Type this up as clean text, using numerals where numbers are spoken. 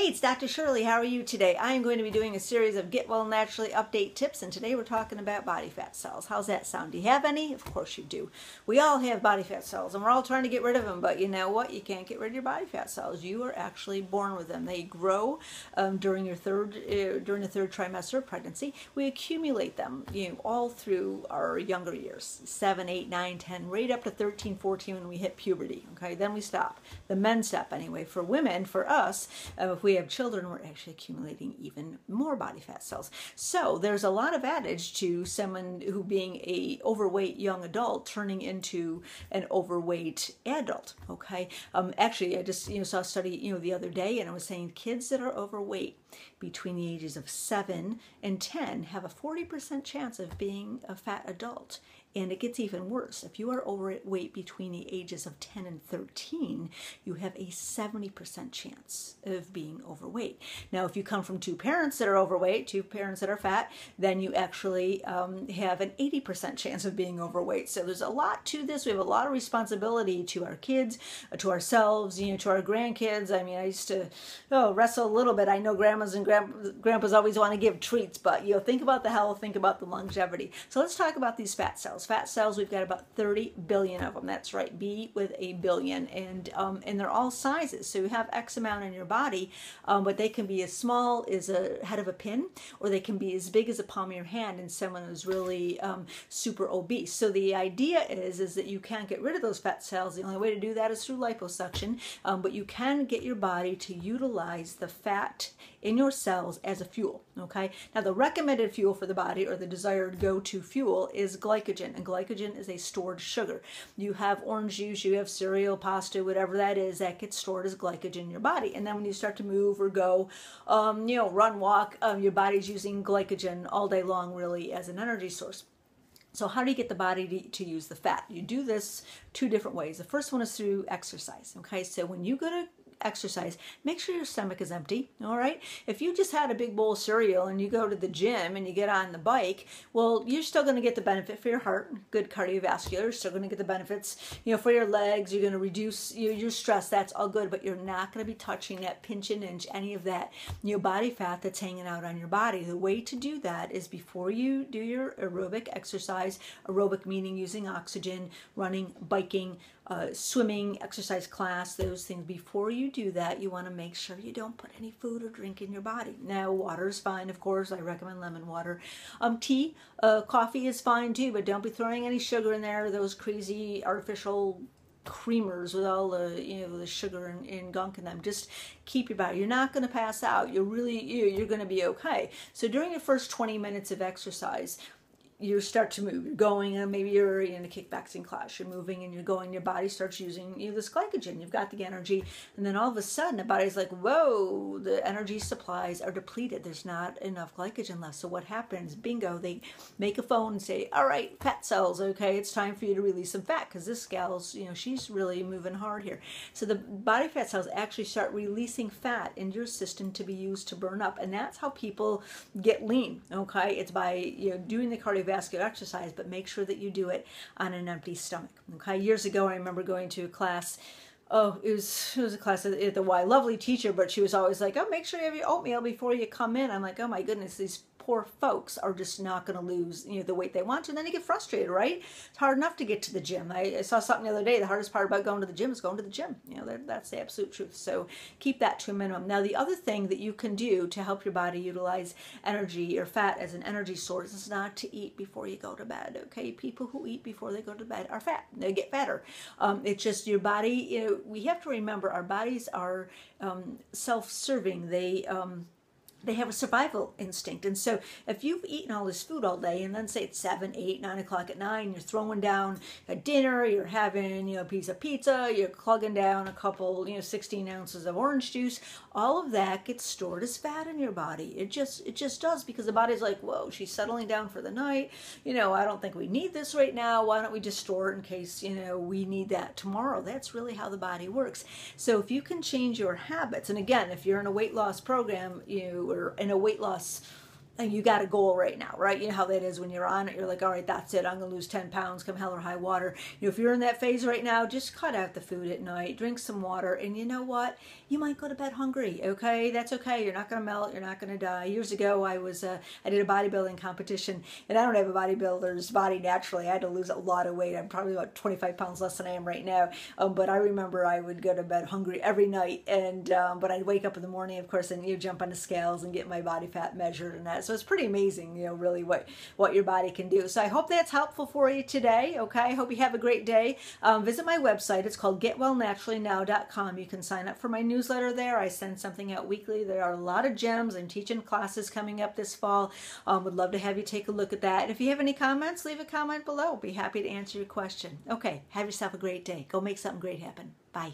Hey, it's Dr. Shirley. How are you today? I am going to be doing a series of Get Well Naturally update tips, and today we're talking about body fat cells. How's that sound? Do you have any? Of course you do. We all have body fat cells, and we're all trying to get rid of them, but you know what? You can't get rid of your body fat cells. You are actually born with them. They grow during the third trimester of pregnancy. We accumulate them, all through our younger years, 7, 8, 9, 10, right up to 13, 14 when we hit puberty. Okay, then we stop. The men stop anyway. For women, for us, if we have children, we're actually accumulating even more body fat cells. So there's a lot of adage to someone who being a overweight young adult turning into an overweight adult. Okay, actually, I just saw a study the other day, and I was saying kids that are overweight between the ages of 7 and 10 have a 40% chance of being a fat adult. And it gets even worse. If you are overweight between the ages of 10 and 13, you have a 70% chance of being overweight. Now, if you come from two parents that are overweight, two parents that are fat, then you actually have an 80% chance of being overweight. So there's a lot to this. We have a lot of responsibility to our kids, to ourselves, to our grandkids. I mean, I used to wrestle a little bit. I know grandmas and grandpas always want to give treats, but think about the health, think about the longevity. So let's talk about these fat cells. Fat cells, we've got about 30 billion of them. That's right, B with a billion, and they're all sizes. So you have X amount in your body, but they can be as small as a head of a pin, or they can be as big as a palm of your hand in someone who's really super obese. So the idea is that you can't get rid of those fat cells. The only way to do that is through liposuction, but you can get your body to utilize the fat in your cells as a fuel. Okay, now the recommended fuel for the body, or the desired go-to fuel, is glycogen, and glycogen is a stored sugar. You have orange juice, you have cereal, pasta, whatever that is, that gets stored as glycogen in your body. And then when you start to move or go, run, walk, your body's using glycogen all day long, really, as an energy source. So how do you get the body to use the fat? You do this two different ways. The first one is through exercise. Okay, so when you go to exercise, make sure your stomach is empty. All right, if you just had a big bowl of cereal and you go to the gym and you get on the bike, well, you're still going to get the benefit for your heart, good cardiovascular. You're still going to get the benefits for your legs. You're going to reduce your stress. That's all good, but you're not going to be touching that pinch and inch, any of that body fat that's hanging out on your body. The way to do that is before you do your aerobic exercise. Aerobic meaning using oxygen, running, biking, swimming, exercise class, those things. Before you do that, you want to make sure you don't put any food or drink in your body. Now, water is fine, of course. I recommend lemon water. Tea, coffee is fine too, but don't be throwing any sugar in there. Those crazy artificial creamers with all the sugar and gunk in them. Just keep your body. You're not going to pass out. You're going to be okay. So during your first 20 minutes of exercise, you start to move. You're going, and maybe you're in a kickboxing class. You're moving and you're going. Your body starts using this glycogen. You've got the energy, and then all of a sudden, the body's like, "Whoa!" The energy supplies are depleted. There's not enough glycogen left. So what happens? Bingo! They make a phone and say, "All right, fat cells. Okay, it's time for you to release some fat because this gal's, she's really moving hard here." So the body fat cells actually start releasing fat in your system to be used to burn up, and that's how people get lean. Okay, it's by doing the cardiovascular exercise, but make sure that you do it on an empty stomach. Okay, years ago I remember going to a class. It was a class at the Y. Lovely teacher, but she was always like, "Oh, make sure you have your oatmeal before you come in." I'm like, "Oh my goodness, these poor folks are just not going to lose the weight they want to," and then you get frustrated, right? It's hard enough to get to the gym. I saw something the other day. The hardest part about going to the gym is going to the gym. That's the absolute truth. So keep that to a minimum. Now, the other thing that you can do to help your body utilize energy or fat as an energy source is not to eat before you go to bed. Okay, people who eat before they go to bed are fat. They get fatter. It's just your body. We have to remember our bodies are self-serving. They have a survival instinct. And so if you've eaten all this food all day, and then say it's 7, 8, 9 o'clock at night, and you're throwing down a dinner, you're having, a piece of pizza, you're plugging down a couple, 16 ounces of orange juice, all of that gets stored as fat in your body. It just does, because the body's like, whoa, she's settling down for the night. I don't think we need this right now. Why don't we just store it in case, we need that tomorrow? That's really how the body works. So if you can change your habits, and again, if you're in a weight loss program, or in a weight loss and you got a goal right now, right? You know how that is when you're on it. You're like, all right, that's it. I'm going to lose 10 pounds come hell or high water. You know, if you're in that phase right now, just cut out the food at night, drink some water, and you know what? You might go to bed hungry, okay? That's okay. You're not going to melt. You're not going to die. Years ago, I did a bodybuilding competition, and I don't have a bodybuilder's body naturally. I had to lose a lot of weight. I'm probably about 25 pounds less than I am right now. But I remember I would go to bed hungry every night, and but I'd wake up in the morning, of course, and you jump on the scales and get my body fat measured and that. So it's pretty amazing, you know, really what your body can do. So I hope that's helpful for you today. Okay, I hope you have a great day. Visit my website. It's called getwellnaturallynow.com. You can sign up for my newsletter there. I send something out weekly. There are a lot of gems. I'm teaching classes coming up this fall. Would love to have you take a look at that. And if you have any comments, leave a comment below. Be happy to answer your question. Okay, have yourself a great day. Go make something great happen. Bye.